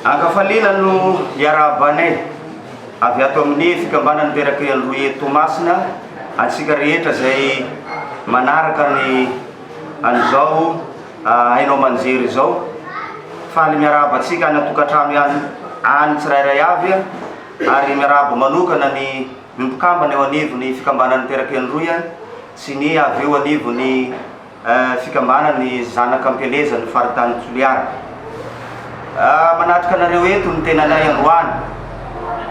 Angafalina no iarabanay avy ato amin'ny fikambanana teraka Androe Tomasina antsika rehetra zay manaraka ny an'izao hainao manjery zao faly miaraba atsika any atokantrano any tsirairay avy ary miaraba manokana ny mpikambana eo anivony fikambanana teraka Androe sy ny avy eo anivony fikambanana ny zanaka ampeleza ny faritany Toliara. Manatrika anareo eto ny tenanay androany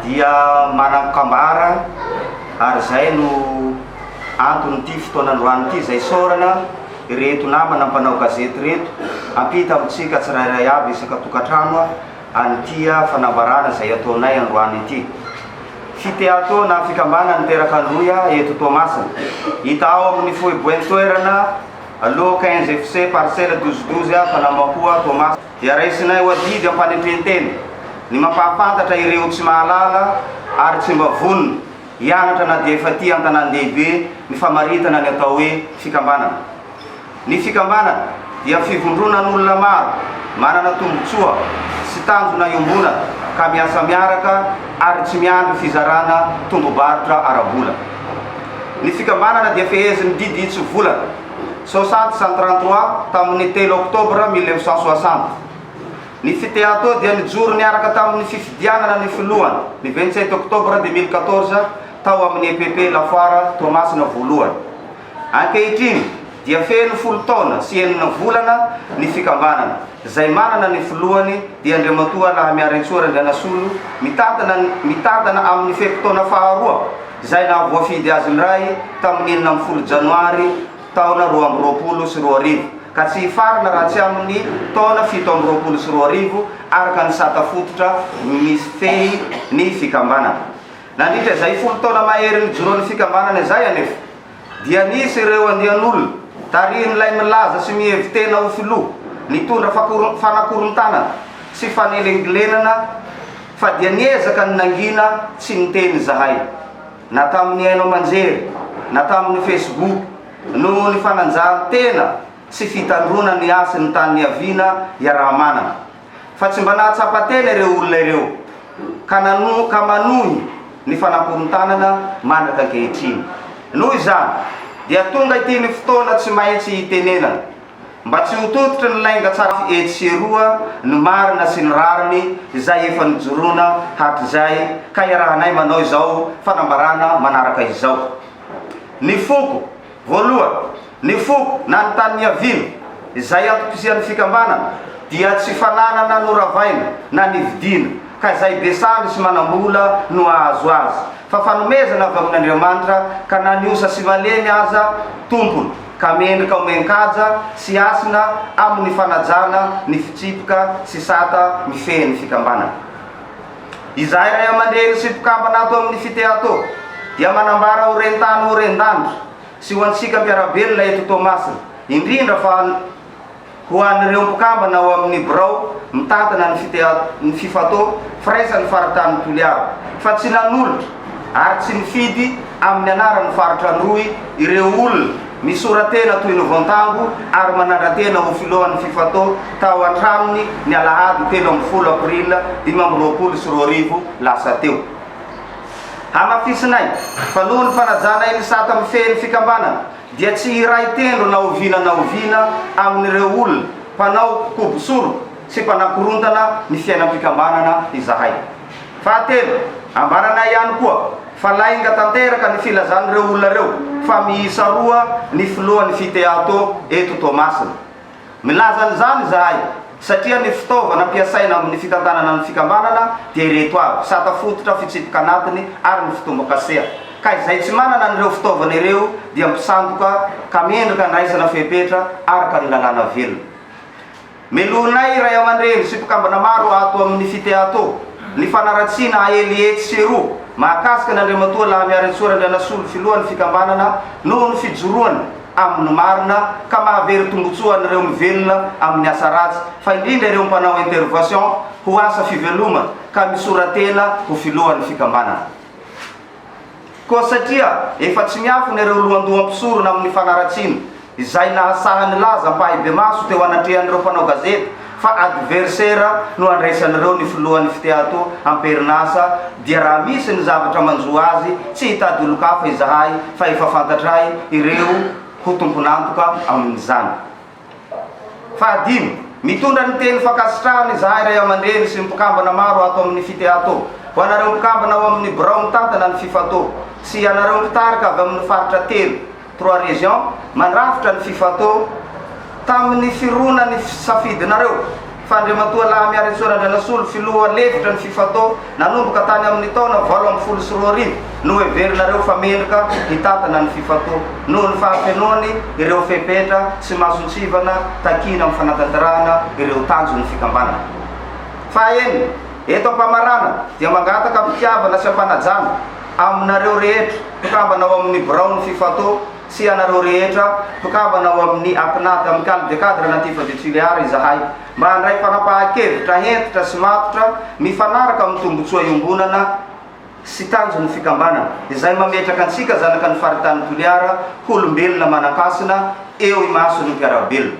dia manakambara ary zay no antony ty fotoanandroany ty zay sorana reto namana mpanao gazety reto ampita amitsika tsirairay avy isaka tokantrano antia fanambarana zay ataonay androany ity. Fiteato na fikambana niteraka Androe eto Tomasina hita ao amin'ny foiboen-toerana alo 15 FC parcelle 1212 Fanamakoa Tomasina dia raisinay wadidy ampanetenteny ny mampahafantatra ireo tsy mahalala ary tsy mba vonona hianatra na dia efa ty an-tanan-dehibe ny famaritana ny atao hoe fikambanana. Ny fikambanana dia fivondronan'olona maro manana tombotsoa sy tanjona iombona ka miasa miaraka ary tsy miandry fizarana tombobarotra arabola. Ny fikambanana dia fehezin'ny didy tsy volana 60-133 tamin'ny 3 Oktobra 1960. Ny fiteato dia nijoro niaraka tamin'ny fifidianana ny filohany ny 27 Oktobra 2014 tao amin'ny EPP Lafoara Tomasina voalohany. Ankehitriny dia feno 10 taona sy 9 volana ny fikambanana zay manana ny filohany dia Andriamatoa Lahamiarintsoa Randrianasolo mitantana amin'ny fepitaona faharoa zay nahavoafidy azy ny ray tamin'ny 9 Janoary taona 2022 ka tsy farana raha tsy amin'ny taona 722 araka ny sata fototra misy fehy ny fikambanana. Nandritra zay 10 taona mahery ny joroan'ny fikambanana zay anefa dia nisy ireo andian'olona tarin'ilay milaza sy mihevitena ho filoha nitondra fanakorontana sy fanelenglenana fa dia niezaka ny nangina tsy niteny zahay na tamin'ny hainao manjery na tamin'ny Facebook no ny fananjahantena sy fitandrona ny asy ny tany niaviana iaraha-manana fa tsy mba nahatsapatena ireo olona ireo ka manohy ny fanakorontana manaka ankehitriny. Noho izany dia tonga ity ny fotoana tsy maintsy hitenenana mba tsy ho tototry ny lainga tsara etseroa ny marina sy ny rariny izay efa nijorona hatrizay ka iarahanay manao izao fanambarana manaraka izao. Ny foko voalohany, ny foko na ny tany niaviana izay atokisian'ny fikambanana dia tsy fananana no ravaina na nividina ka izay besandry sy manambola no ahazo azy fa fanomezana avy amin'Andriamanitra ka na niosa sy malemy aza tompony ka mendrika omen-kaja sy asina amin'ny fanajana ny fitsipoka sy sata mifehy ny fikambanana. Izahay ray aman-dreny sy mpikambana ato amin'ny fiteato dia manambara ho rentany ho rendanitra sy ho antsika mpiarabelona eto Tomasina indrindra fa ho an'ireo mpikambana ao amin'ny birao mitantana ny fifato firaisan'ny faritany Toliara fa tsy nanolotra ary tsy nifidy amin'ny anaran'ny faritra Androy ireo olona misoratena toy ny vontango ary manandratena ho filohan'ny fifato tao antranony ny alahady 13 Aprila 2022 lasa teo. Hamafisinay fa noho ny fanajana iny sata mifehy ny fikambanana dia tsy iray tendro na ovina amin'ireo olona mpanao kobosoro sy mpanakorontana ny fiainam-pikambanana izahay. Fahatelo, ambaranay ihany koa fa lainga tanteraka ny filazan'ireo olona reo fa miisa roa ny filohan'ny fiteato eto Tomasina. Milazan'izany izahay satria ny fitaovana ampiasaina amin'ny fitantanana ny fikambanana dia ireto avy sata fototra fitsipoka anatiny ary ny fitombokasea ka izay tsy manana an'ireo fitaovana ireo dia mpisandoka ka mendrika ny raisana fepetra araka ny lalàna velona. Melonay ray aman-dreny sy mpikambana maro ato amin'ny fiteato ny fanaratsiana aeliety sy roa mahakasika n'Andriamatoa Lahamiarintsoa Randrianasolo filohan'ny fikambanana noho ny fijoroany amin'ny marina ka mahavery tombotsoa an'ireo mivelona amin'ny asa ratsy fa indrindra ireo mpanao intervention ho asa fiveloma ka misoratena ho filohan'ny fikambanana. Koa satria efa tsy miafina ireo lohandoham-pisorona amin'ny fanaratsiana izay nahasahany laza mpahay be maso teo anatrehan'ireo mpanao gazety fa adversaire no andraisanareo ny filohan'ny fiteato amperinasa dia raha misy ny zavatra manjo azy tsy hitady olo-kafa izahay fa efa fantatray ireo ho tomponantoka amin'izany. Fahadimy, mitondra ny teny fakasitrahany izahay ray aman-dreny sy mpikambana maro ato amin'ny fiteato. Ho anareo mpikambana ao amin'ny Birao mitantana ny fifatô sy anareo mpitarika avy amin'ny faritra telo 3 régions mandrafitra ny fifatô tamin'ny fironany safidinareo. Fandriamatoa laha miaritsoana Andranasolo filoha lefitra ny fifatô nanomboka tany amin'ny taona 84 no heverinareo fa mendrika hitatana ny fifatô noho ny fahafenoany ireo fepetra sy masontsivana takina amin'ny fanatanterahana ireo tanjony fikambana. Fahaenina, eto ampamarana dia mangataka mpitiavana sy ampanajana aminareo rehetra mpikambana ao amin'ny Birao ny fifatô sy anareo rehetra mpikambana ao amin'ny apinaty amin'ny calme de cadre natif de Tuléar izahay mba handray fanapahan-kevitra hentitra sy matotra mifanaraka amin'ny tombotsoa iombonana sy tanjony fikambana. Izay mametraka antsika zanaka ny faritany Tuléar olombelona manakasina eo imaso ny mpiarabelona.